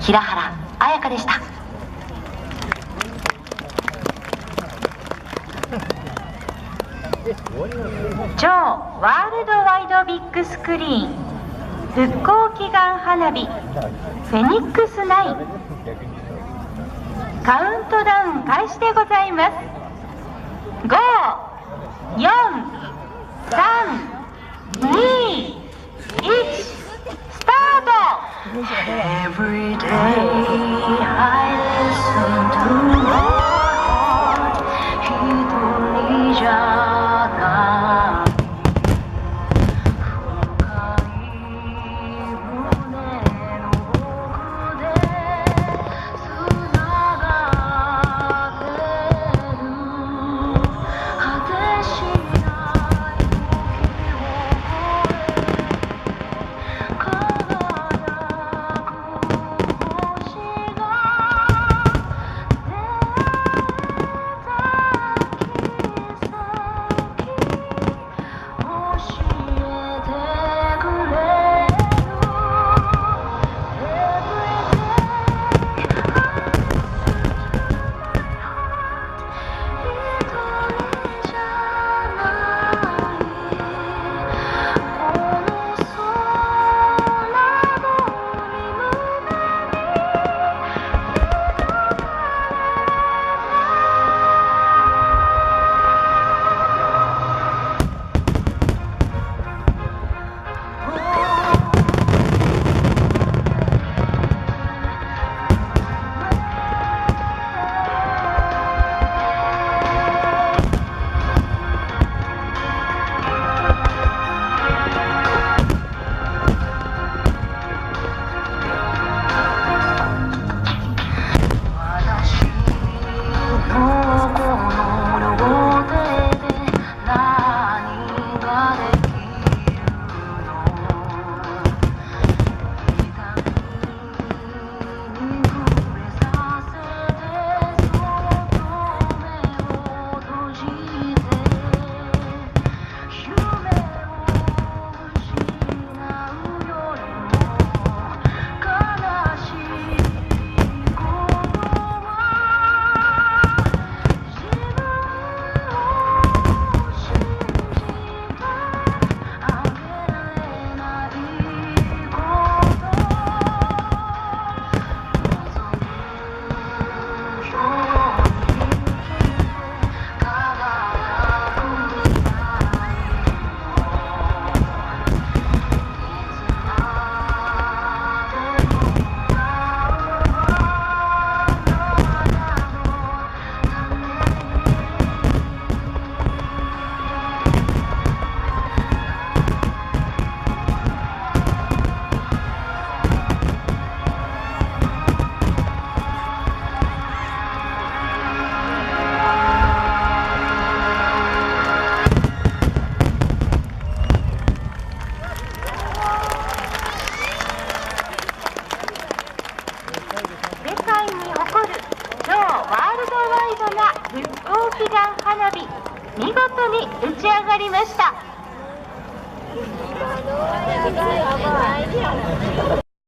平原綾香でした。超ワールドワイドビッグスクリーン復興祈願花火フェニックス9、カウントダウン開始でございます。5、4、3、2、1、スタート。 Every day I listen to my heart 一人じゃない深い胸の奥でつながってる果てしない時を復興祈願花火見事に打ち上がりました。